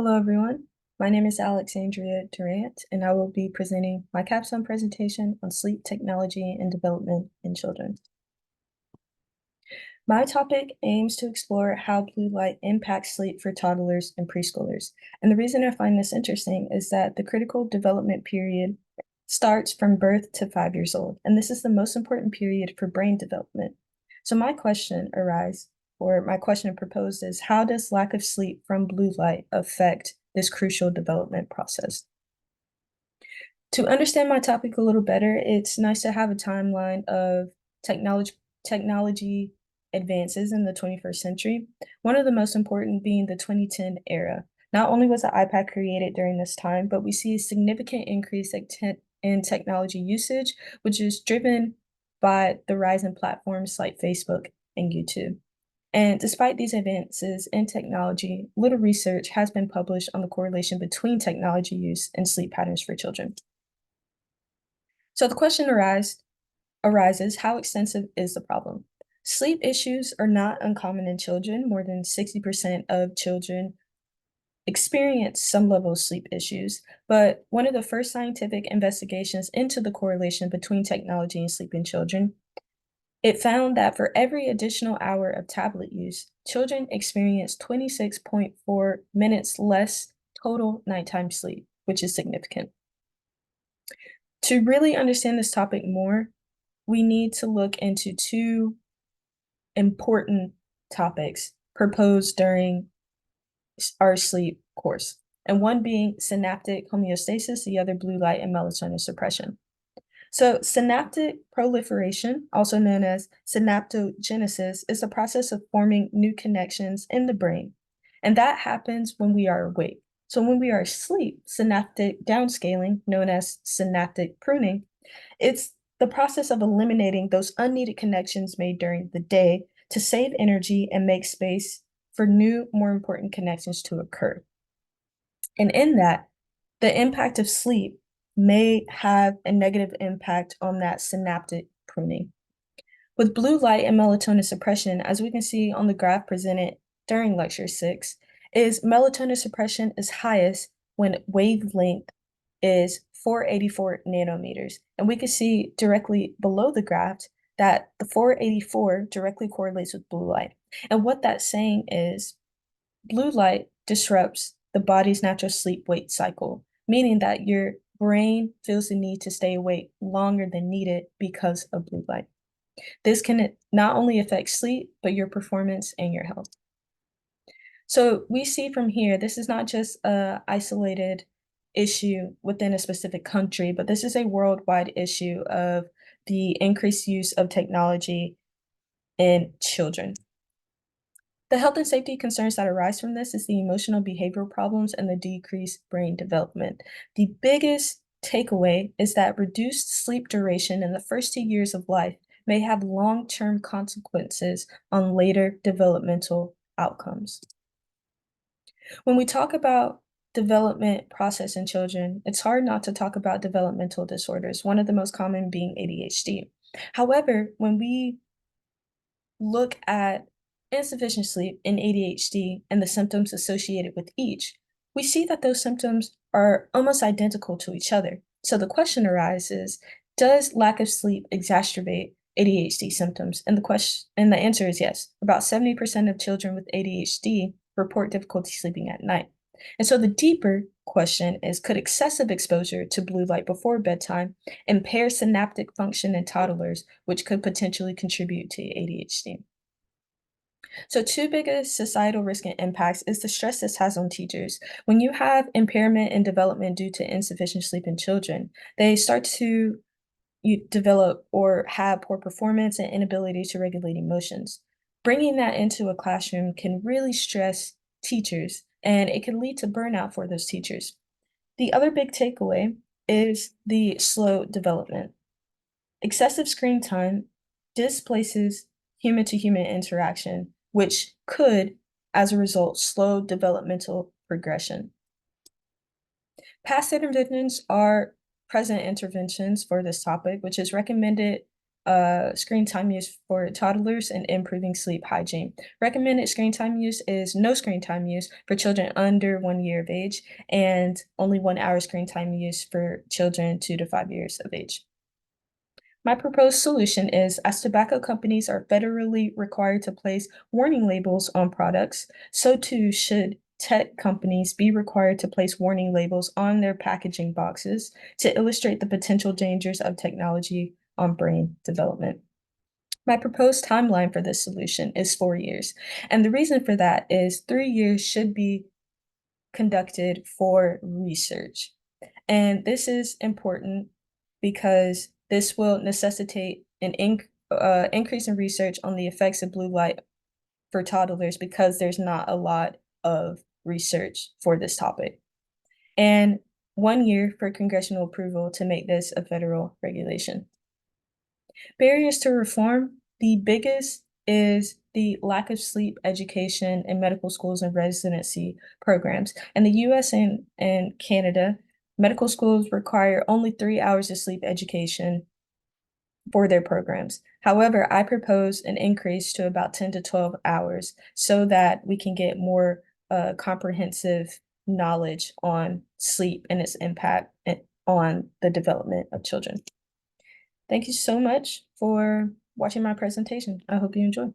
Hello, everyone. My name is Alexandria Durant, and I will be presenting my capstone presentation on sleep technology and development in children. My topic aims to explore how blue light impacts sleep for toddlers and preschoolers. And the reason I find this interesting is that the critical development period starts from birth to 5 years old, and this is the most important period for brain development. So my question proposed is, how does lack of sleep from blue light affect this crucial development process? To understand my topic a little better, it's nice to have a timeline of technology advances in the 21st century. One of the most important being the 2010 era. Not only was the iPad created during this time, but we see a significant increase in technology usage, which is driven by the rise in platforms like Facebook and YouTube. And despite these advances in technology, little research has been published on the correlation between technology use and sleep patterns for children. So the question arises, how extensive is the problem? Sleep issues are not uncommon in children. More than 60% of children experience some level of sleep issues, but one of the first scientific investigations into the correlation between technology and sleep in children, it found that for every additional hour of tablet use, children experience 26.4 minutes less total nighttime sleep, which is significant. To really understand this topic more, we need to look into two important topics proposed during our sleep course, and one being synaptic homeostasis, the other blue light and melatonin suppression. So synaptic proliferation, also known as synaptogenesis, is the process of forming new connections in the brain, and that happens when we are awake. So when we are asleep, synaptic downscaling, known as synaptic pruning, it's the process of eliminating those unneeded connections made during the day to save energy and make space for new, more important connections to occur. And in that, the impact of sleep may have a negative impact on that synaptic pruning. With blue light and melatonin suppression, as we can see on the graph presented during lecture 6, is melatonin suppression is highest when wavelength is 484 nanometers. And we can see directly below the graph that the 484 directly correlates with blue light. And what that's saying is blue light disrupts the body's natural sleep-wake cycle, meaning that your brain feels the need to stay awake longer than needed because of blue light. This can not only affect sleep, but your performance and your health. So we see from here, this is not just a isolated issue within a specific country, but this is a worldwide issue of the increased use of technology in children. The health and safety concerns that arise from this is the emotional behavioral problems and the decreased brain development. The biggest takeaway is that reduced sleep duration in the first 2 years of life may have long-term consequences on later developmental outcomes. When we talk about development process in children, it's hard not to talk about developmental disorders, one of the most common being ADHD. However, when we look at insufficient sleep and ADHD and the symptoms associated with each, we see that those symptoms are almost identical to each other. So the question arises, does lack of sleep exacerbate ADHD symptoms? And the answer is yes. About 70% of children with ADHD report difficulty sleeping at night. And so the deeper question is, could excessive exposure to blue light before bedtime impair synaptic function in toddlers, which could potentially contribute to ADHD? So two biggest societal risk and impacts is the stress this has on teachers. When you have impairment in development due to insufficient sleep in children, they start to develop or have poor performance and inability to regulate emotions. Bringing that into a classroom can really stress teachers, and it can lead to burnout for those teachers. The other big takeaway is the slow development. Excessive screen time displaces human to human interaction, which could, as a result, slow developmental progression. Past interventions are present interventions for this topic, which is recommended screen time use for toddlers and improving sleep hygiene. Recommended screen time use is no screen time use for children under 1 year of age and only 1 hour screen time use for children 2 to 5 years of age. My proposed solution is as tobacco companies are federally required to place warning labels on products, so too should tech companies be required to place warning labels on their packaging boxes to illustrate the potential dangers of technology on brain development. My proposed timeline for this solution is 4 years, and the reason for that is 3 years should be conducted for research. And this is important because this will necessitate an increase in research on the effects of blue light for toddlers because there's not a lot of research for this topic. And 1 year for congressional approval to make this a federal regulation. Barriers to reform, the biggest is the lack of sleep education in medical schools and residency programs. In the US and Canada, medical schools require only 3 hours of sleep education for their programs. However, I propose an increase to about 10 to 12 hours so that we can get more comprehensive knowledge on sleep and its impact on the development of children. Thank you so much for watching my presentation. I hope you enjoy.